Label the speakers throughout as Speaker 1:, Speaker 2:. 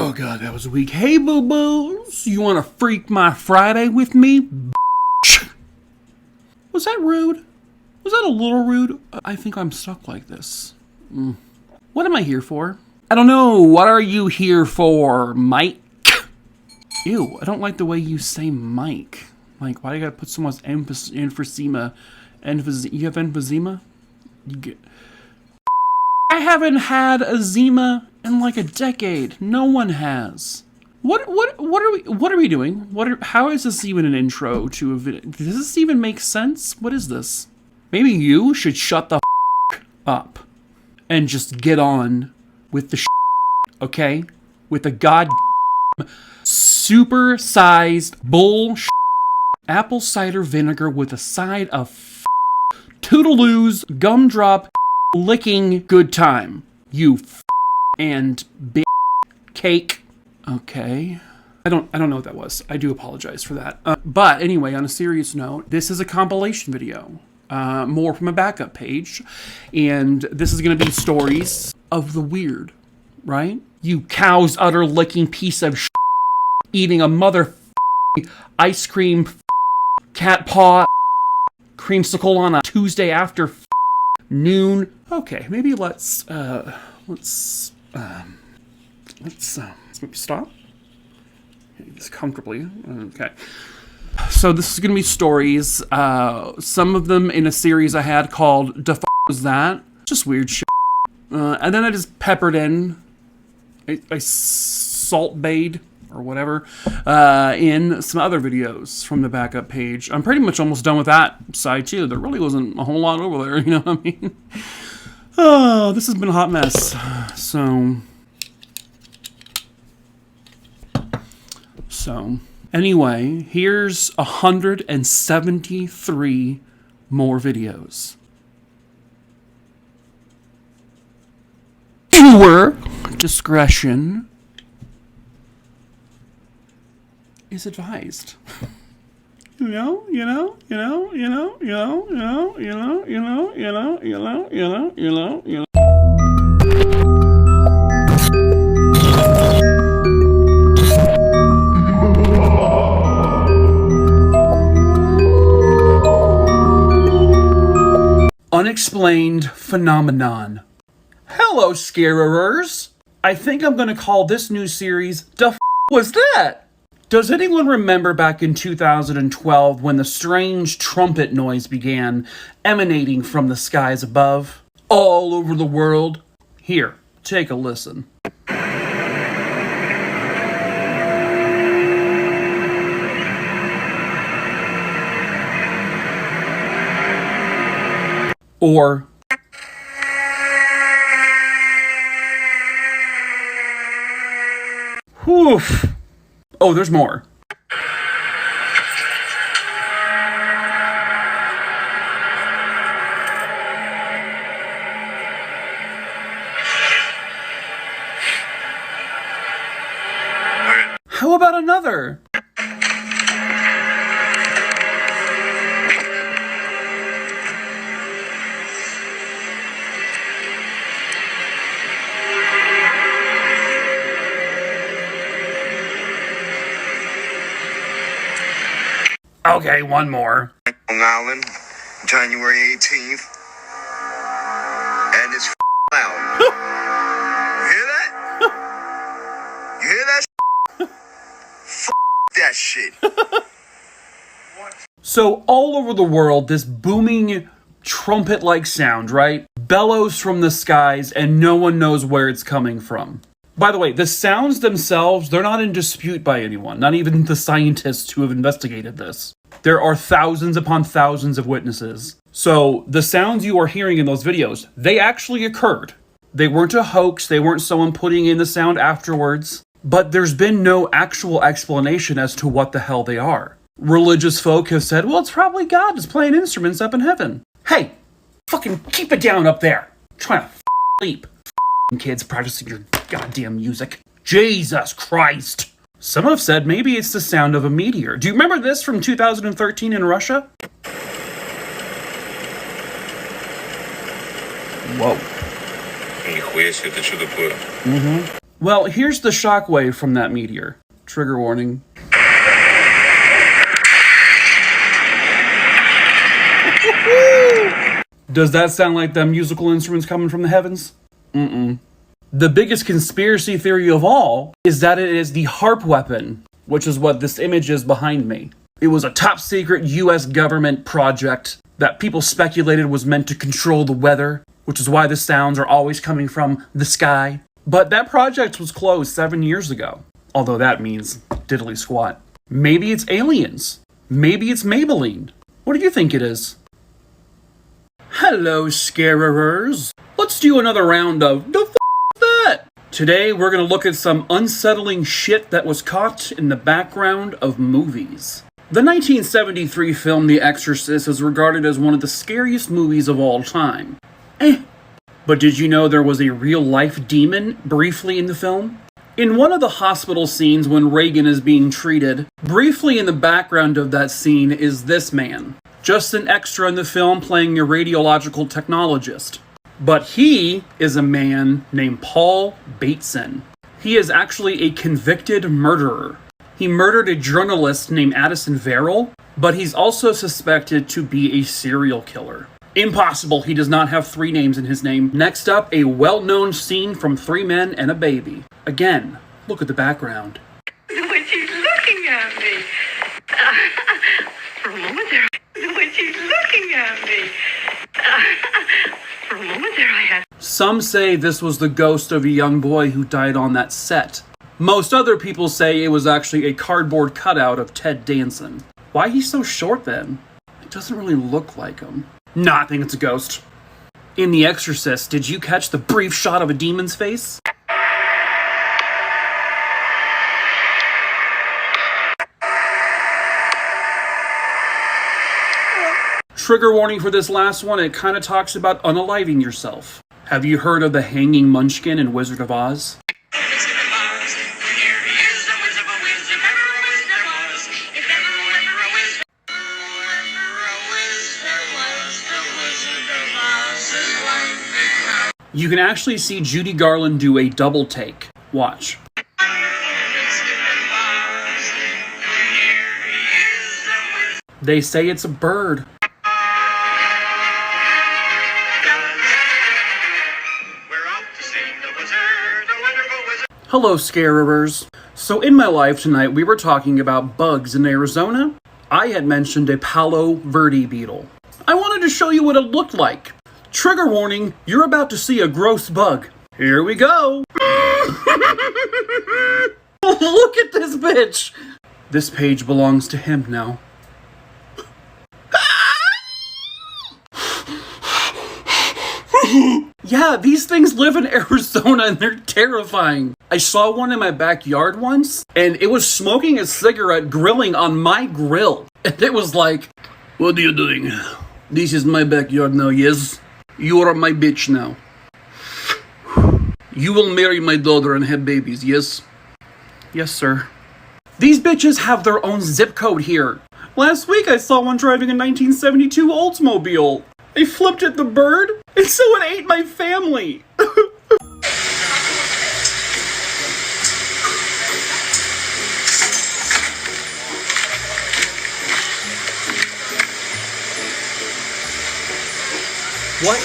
Speaker 1: Oh god, that was weak. Hey boo-boos, you wanna freak my Friday with me? Was that rude? Was that a little rude? I think I'm stuck like this. What am I here for? I don't know. What are you here for, Mike? Ew, I don't like the way you say Mike. Like, why do you gotta put so much emphysema? You have emphysema? I haven't had a Zima in like a decade. No one has. What are we doing? How is this even an intro to a video? Does this even make sense? What is this? Maybe you should shut the up and just get on with the okay? With the super-sized bull apple cider vinegar with a side of toodaloos gumdrop licking good time. You and big cake. Okay. I don't know what that was. I do apologize for that. But anyway, on a serious note, this is a compilation video. More from a backup page. And this is going to be stories of the weird, right? You cow's utter licking piece of eating a mother ice cream cat paw creamsicle on a Tuesday after noon. Okay, maybe let's maybe stop. Just comfortably. Okay. So this is gonna be stories. Some of them in a series I had called "The F Was That?" Just weird shit. And then I just peppered in a salt bade or whatever in some other videos from the backup page. I'm pretty much almost done with that side too. There really wasn't a whole lot over there, you know what I mean? Oh, this has been a hot mess. So anyway, here's 173 more videos. Viewer discretion is advised. You know. Unexplained phenomenon. Hello, scarerers. I think I'm gonna call this new series "The F Was That?" Does anyone remember back in 2012 when the strange trumpet noise began emanating from the skies above? All over the world? Here, take a listen. Or whew. Oh, there's more. How about another? Okay, one more.
Speaker 2: Long Island, January 18th, and it's loud. You hear that? You hear that? That shit.
Speaker 1: So all over the world, this booming trumpet-like sound, right? Bellows from the skies, and no one knows where it's coming from. By the way, the sounds themselves, they're not in dispute by anyone, not even the scientists who have investigated this. There are thousands upon thousands of witnesses. So the sounds you are hearing in those videos, they actually occurred. They weren't a hoax, they weren't someone putting in the sound afterwards. But there's been no actual explanation as to what the hell they are. Religious folk have said, well, it's probably God just playing instruments up in heaven. Hey, fucking keep it down up there. I'm trying to sleep. Kids practicing your goddamn music. Jesus Christ. Some have said maybe it's the sound of a meteor. Do you remember this from 2013 in Russia? Whoa.
Speaker 2: Нихуя себе, ты что такое?
Speaker 1: Well, here's the shockwave from that meteor. Trigger warning. Does that sound like the musical instruments coming from the heavens? Mm-mm. The biggest conspiracy theory of all is that it is the HARP weapon, which is what this image is behind me. It was a top secret US government project that people speculated was meant to control the weather, which is why the sounds are always coming from the sky. But that project was closed 7 years ago. Although that means diddly squat. Maybe it's aliens. Maybe it's Maybelline. What do you think it is? Hello, scarerers. Let's do another round of the f*** that. Today, we're going to look at some unsettling shit that was caught in the background of movies. The 1973 film The Exorcist is regarded as one of the scariest movies of all time. But did you know there was a real-life demon briefly in the film? In one of the hospital scenes when Reagan is being treated, briefly in the background of that scene is this man. Just an extra in the film playing a radiological technologist. But he is a man named Paul Bateson. He is actually a convicted murderer. He murdered a journalist named Addison Verrill, but he's also suspected to be a serial killer. Impossible, he does not have 3 names in his name. Next up, a well-known scene from 3 Men and a Baby. Again, look at the background.
Speaker 3: When she's looking at me. For a moment there. When she's looking at me. For a moment there I had.
Speaker 1: Some say this was the ghost of a young boy who died on that set. Most other people say it was actually a cardboard cutout of Ted Danson. Why he's so short then? It doesn't really look like him. Nah, I think it's a ghost. In The Exorcist, did you catch the brief shot of a demon's face? Trigger warning for this last one, it kind of talks about unaliving yourself. Have you heard of the hanging Munchkin in Wizard of Oz? You can actually see Judy Garland do a double take. Watch. They say it's a bird. Hello, scarerers. So in my life tonight, we were talking about bugs in Arizona. I had mentioned a Palo Verde beetle. I wanted to show you what it looked like. Trigger warning, you're about to see a gross bug. Here we go. Look at this bitch. This page belongs to him now. Yeah, these things live in Arizona and they're terrifying. I saw one in my backyard once, and it was smoking a cigarette grilling on my grill. And it was like, what are you doing? This is my backyard now, yes? You are my bitch now. You will marry my daughter and have babies, yes? Yes, sir. These bitches have their own zip code here. Last week I saw one driving a 1972 Oldsmobile. I flipped at the bird, and so it ate my family. What?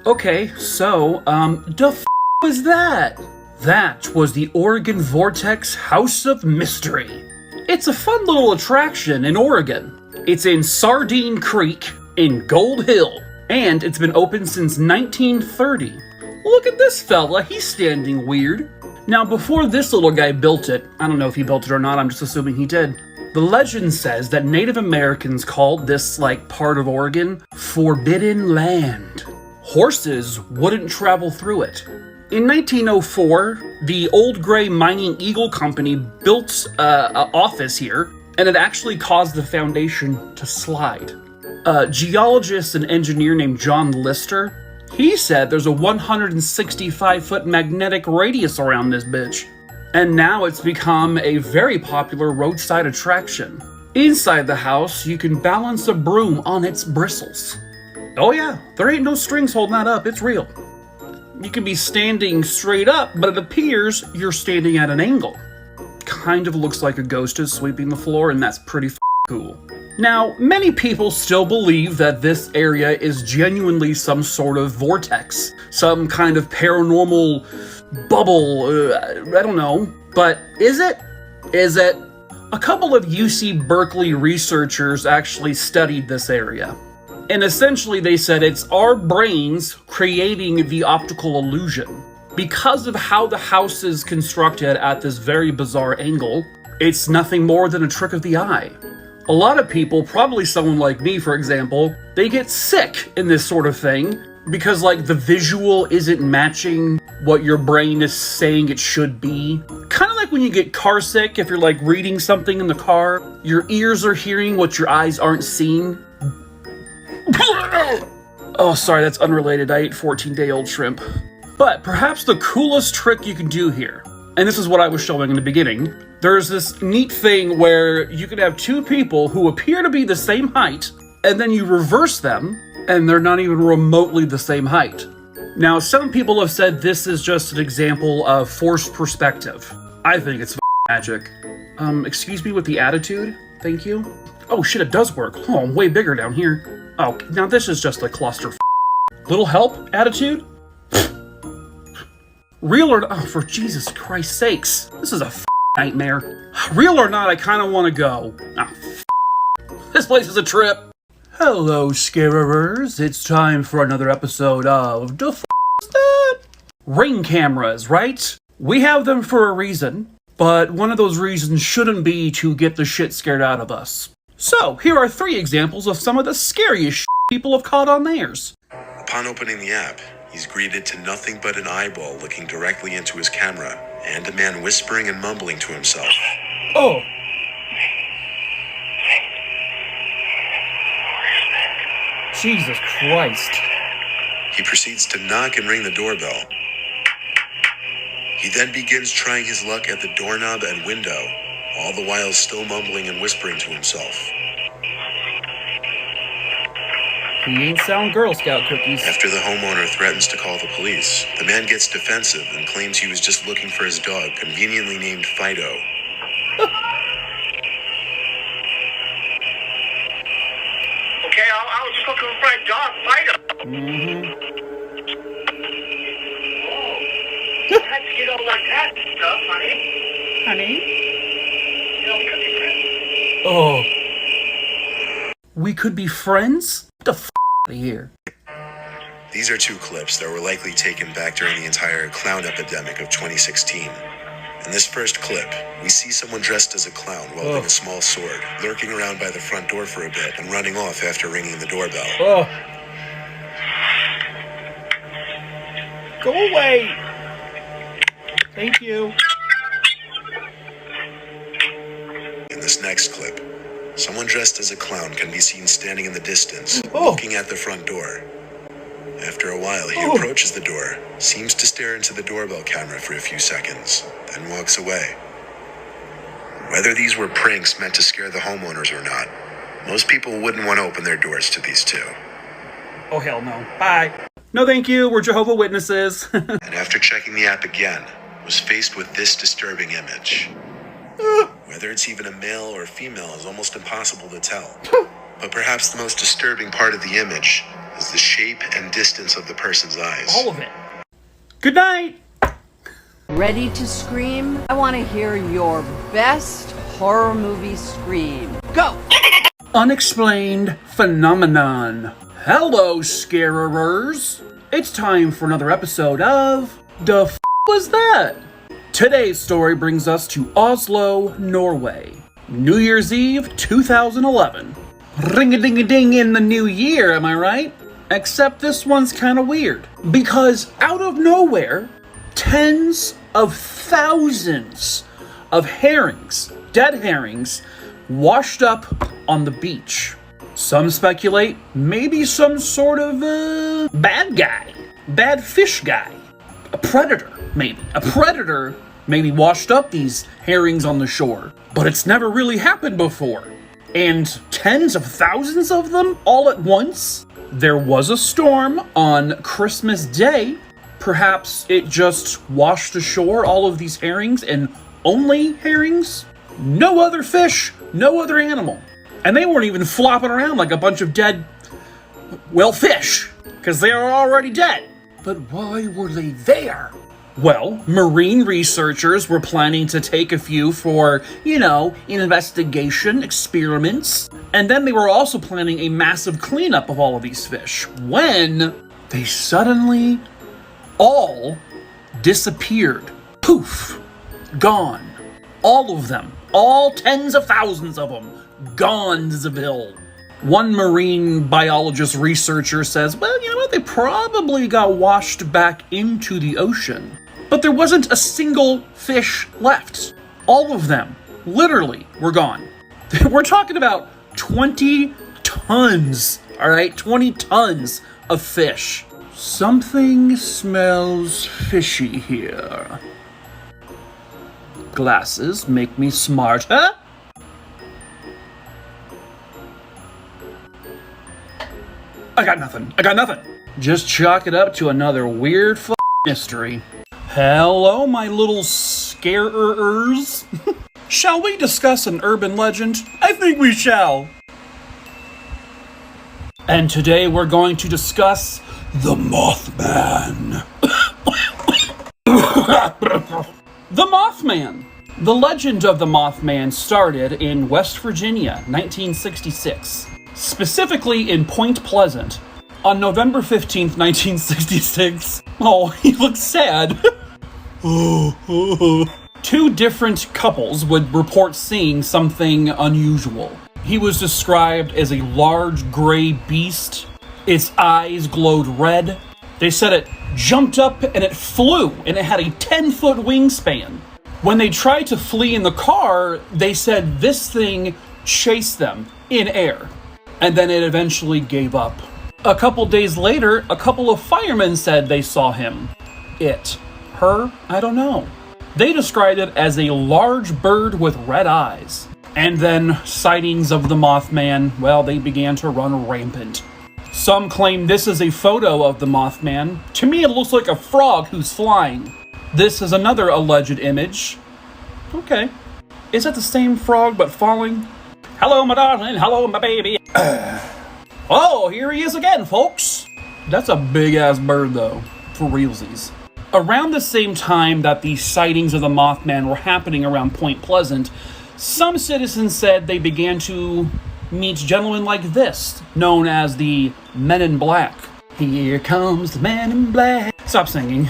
Speaker 1: Okay, so, the f*** was that? That was the Oregon Vortex House of Mystery. It's a fun little attraction in Oregon. It's in Sardine Creek in Gold Hill, and it's been open since 1930. Look at this fella, he's standing weird. Now, before this little guy built it, I don't know if he built it or not, I'm just assuming he did. The legend says that Native Americans called this, part of Oregon, Forbidden Land. Horses wouldn't travel through it. In 1904, the Old Gray Mining Eagle Company built an office here, and it actually caused the foundation to slide. A geologist and engineer named John Lister, he said there's a 165-foot magnetic radius around this bitch. And now it's become a very popular roadside attraction. Inside the house, you can balance a broom on its bristles. Oh yeah, there ain't no strings holding that up, it's real. You can be standing straight up, but it appears you're standing at an angle. Kind of looks like a ghost is sweeping the floor, and that's pretty cool. Now, many people still believe that this area is genuinely some sort of vortex, some kind of paranormal bubble, I don't know. But is it? Is it? A couple of UC Berkeley researchers actually studied this area. And essentially they said it's our brains creating the optical illusion. Because of how the house is constructed at this very bizarre angle, it's nothing more than a trick of the eye. A lot of people, probably someone like me for example, they get sick in this sort of thing because like the visual isn't matching what your brain is saying it should be. Kind of like when you get car sick, if you're like reading something in the car, your ears are hearing what your eyes aren't seeing. Oh, sorry, that's unrelated. I ate 14-day-old shrimp. But perhaps the coolest trick you can do here, and this is what I was showing in the beginning, there's this neat thing where you can have two people who appear to be the same height, and then you reverse them, and they're not even remotely the same height. Now, some people have said this is just an example of forced perspective. I think it's magic. Excuse me with the attitude? Thank you. Oh shit, it does work. Oh, I'm way bigger down here. Oh, now this is just a cluster. Little help, attitude? Real or oh, for Jesus Christ's sakes. This is a nightmare. Real or not, I kind of want to go. This place is a trip. Hello, scarerers. It's time for another episode of The That? Ring cameras, right? We have them for a reason, but one of those reasons shouldn't be to get the shit scared out of us. So, here are 3 examples of some of the scariest shit people have caught on theirs.
Speaker 4: Upon opening the app, he's greeted to nothing but an eyeball looking directly into his camera, and a man whispering and mumbling to himself.
Speaker 1: Oh. Jesus Christ.
Speaker 4: He proceeds to knock and ring the doorbell. He then begins trying his luck at the doorknob and window, all the while still mumbling and whispering to himself.
Speaker 1: He ain't sound Girl Scout cookies.
Speaker 4: After the homeowner threatens to call the police, the man gets defensive and claims he was just looking for his dog, conveniently named Fido.
Speaker 2: Okay, I was just looking for my dog, Fido.
Speaker 1: Mm-hmm.
Speaker 2: Oh, how'd you get all like that stuff, honey?
Speaker 1: Honey?
Speaker 2: You know, we could be friends.
Speaker 1: Oh. We could be friends? Get the f*** out of here.
Speaker 4: These are 2 clips that were likely taken back during the entire clown epidemic of 2016. In this first clip, we see someone dressed as a clown wielding a small sword, lurking around by the front door for a bit and running off after ringing the doorbell.
Speaker 1: Oh. Go away. Thank you.
Speaker 4: In this next clip, someone dressed as a clown can be seen standing in the distance, looking at the front door. After a while, he approaches the door, seems to stare into the doorbell camera for a few seconds, then walks away. Whether these were pranks meant to scare the homeowners or not, most people wouldn't want to open their doors to these 2.
Speaker 1: Oh, hell no. Bye. No, thank you. We're Jehovah's Witnesses.
Speaker 4: And after checking the app again, was faced with this disturbing image. Whether it's even a male or female is almost impossible to tell. But perhaps the most disturbing part of the image is the shape and distance of the person's eyes.
Speaker 1: All of it. Good night.
Speaker 5: Ready to scream? I want to hear your best horror movie scream. Go!
Speaker 1: Unexplained phenomenon. Hello, scarerers. It's time for another episode of The F Was That? Today's story brings us to Oslo, Norway. New Year's Eve, 2011. Ring-a-ding-a-ding in the new year, am I right? Except this one's kind of weird. Because out of nowhere, tens of thousands of herrings, dead herrings, washed up on the beach. Some speculate maybe some sort of bad guy, bad fish guy, a predator maybe. A predator maybe washed up these herrings on the shore, but it's never really happened before. And tens of thousands of them all at once? There was a storm on Christmas Day, Perhaps it just washed ashore all of these herrings and only herrings? No other fish, no other animal. And they weren't even flopping around like a bunch of dead, well, fish, because they are already dead. But why were they there? Well, marine researchers were planning to take a few for, investigation, experiments. And then they were also planning a massive cleanup of all of these fish when they suddenly all disappeared. Poof. Gone. All of them. All tens of thousands of them. Gonezville. One marine biologist researcher says, well, you know what? They probably got washed back into the ocean. But there wasn't a single fish left. All of them, literally, were gone. We're talking about 20 tons, all right? 20 tons of fish. Something smells fishy here. Glasses make me smarter. I got nothing. Just chalk it up to another weird mystery. Hello, my little scarers. Shall we discuss an urban legend? I think we shall. And today we're going to discuss the Mothman. The Mothman. The legend of the Mothman started in West Virginia, 1966. Specifically in Point Pleasant. On November 15th, 1966. Oh, he looks sad. Two different couples would report seeing something unusual. He was described as a large gray beast. Its eyes glowed red. They said it jumped up and it flew, and it had a 10-foot wingspan. When they tried to flee in the car, they said this thing chased them in air, and then it eventually gave up. A couple days later, a couple of firemen said they saw him. It. Her? I don't know. They described it as a large bird with red eyes. And then sightings of the Mothman, well, they began to run rampant. Some claim this is a photo of the Mothman. To me, it looks like a frog who's flying. This is another alleged image. Okay. Is that the same frog but falling? Hello, my darling. Hello, my baby. Oh, here he is again, folks. That's a big-ass bird, though. For realsies. Around the same time that the sightings of the Mothman were happening around Point Pleasant, some citizens said they began to meet gentlemen like this, known as the Men in Black. Here comes the Man in Black. Stop singing.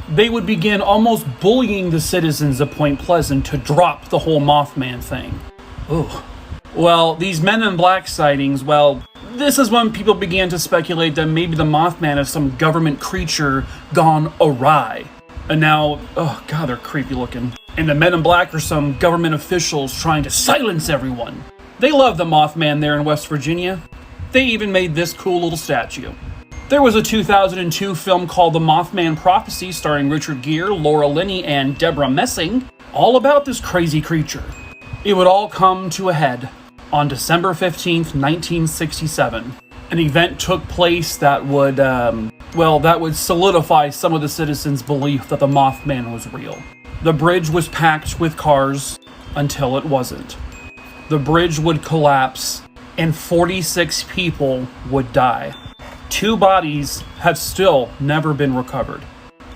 Speaker 1: They would begin almost bullying the citizens of Point Pleasant to drop the whole Mothman thing. Ooh. Well, these Men in Black sightings, well, this is when people began to speculate that maybe the Mothman is some government creature gone awry. And now, oh god, they're creepy looking. And the Men in Black are some government officials trying to silence everyone. They love the Mothman there in West Virginia. They even made this cool little statue. There was a 2002 film called The Mothman Prophecy starring Richard Gere, Laura Linney, and Deborah Messing, all about this crazy creature. It would all come to a head on December 15th, 1967. An event took place that would, that would solidify some of the citizens' belief that the Mothman was real. The bridge was packed with cars until it wasn't. The bridge would collapse and 46 people would die. 2 bodies have still never been recovered.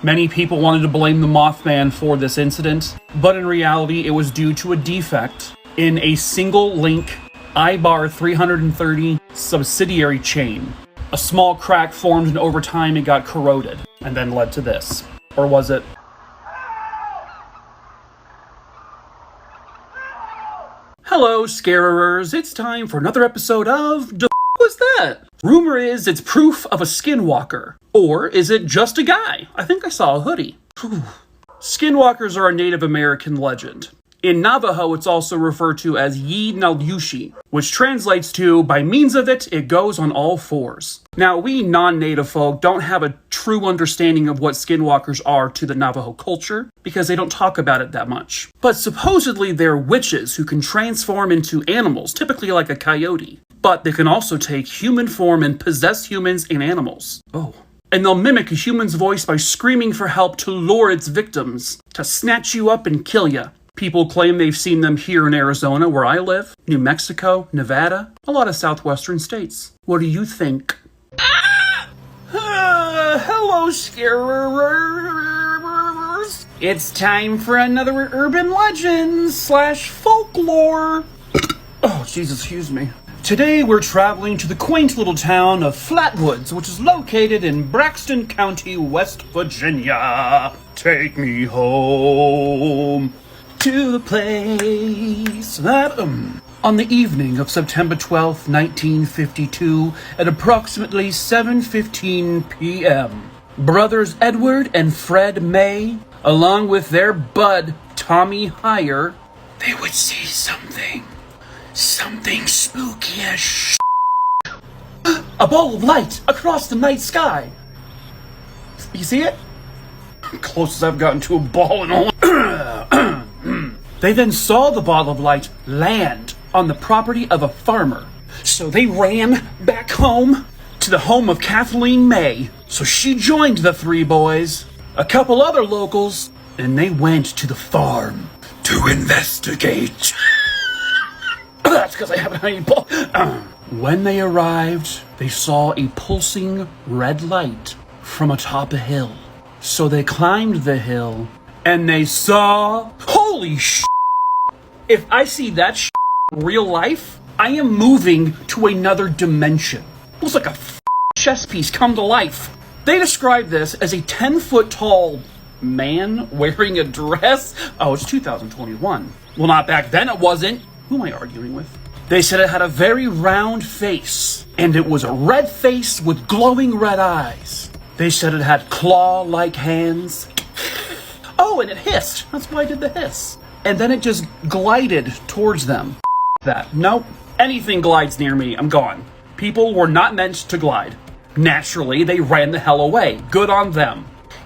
Speaker 1: Many people wanted to blame the Mothman for this incident, but in reality it was due to a defect in a single link I-bar 330 subsidiary chain. A small crack formed and over time it got corroded and then led to this. Or was it? Hello, scarerers. It's time for another episode of The was that? Rumor is it's proof of a skinwalker. Or is it just a guy? I think I saw a hoodie. Whew. Skinwalkers are a Native American legend. In Navajo, it's also referred to as Yi Nalyushi, which translates to, by means of it, it goes on all fours. Now, we non-native folk don't have a true understanding of what skinwalkers are to the Navajo culture, because they don't talk about it that much. But supposedly they're witches who can transform into animals, typically like a coyote. But they can also take human form and possess humans and animals. Oh. and they'll mimic a human's voice by screaming for help to lure its victims, to snatch you up and kill you. People claim they've seen them here in Arizona, where I live, New Mexico, Nevada, a lot of southwestern states. What do you think? Hello, scarers. It's time for another urban legends / folklore. Oh, Jesus, excuse me. Today we're traveling to the quaint little town of Flatwoods, which is located in Braxton County, West Virginia. Take me home to the place that, On the evening of September 12th, 1952, at approximately 7:15 p.m., brothers Edward and Fred May, along with their bud Tommy Heyer, they would see something spooky as shit. A ball of light across the night sky. You see it? Closest I've gotten to a ball in all. They then saw the ball of light land on the property of a farmer. So they ran back home to the home of Kathleen May. So she joined the three boys, a couple other locals, and they went to the farm to investigate. That's because I haven't had any ball. When they arrived, they saw a pulsing red light from atop a hill. So they climbed the hill, and they saw... Holy shit! If I see that shit in real life, I am moving to another dimension. It looks like a chess piece come to life. They described this as a 10-foot tall man wearing a dress. Oh, it's 2021. Well, not back then it wasn't. Who am I arguing with? They said it had a very round face, and it was a red face with glowing red eyes. They said it had claw-like hands. Oh, and it hissed. That's why I did the hiss. And then it just glided towards them. That. Nope. Anything glides near me, I'm gone. People were not meant to glide. Naturally, they ran the hell away. Good on them.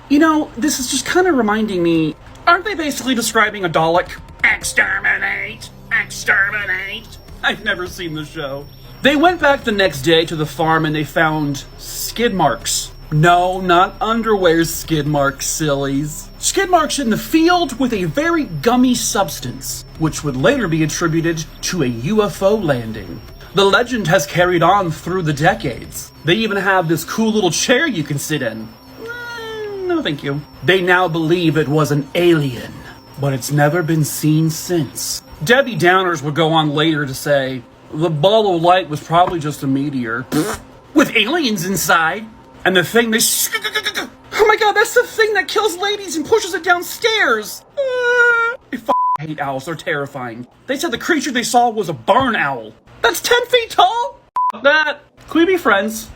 Speaker 1: You know, this is just kind of reminding me, aren't they basically describing a Dalek? Exterminate! Exterminate! I've never seen the show. They went back the next day to the farm and they found skid marks. No, not underwear skid marks, sillies. Skid marks in the field with a very gummy substance, which would later be attributed to a UFO landing. The legend has carried on through the decades. They even have this cool little chair you can sit in. No, thank you. They now believe it was an alien, but it's never been seen since. Debbie Downers would go on later to say, the ball of light was probably just a meteor with aliens inside. And the thing they... Oh my god, that's the thing that kills ladies and pushes it downstairs! I hate owls, they're terrifying. They said the creature they saw was a barn owl. That's 10 feet tall? That. Can we be friends?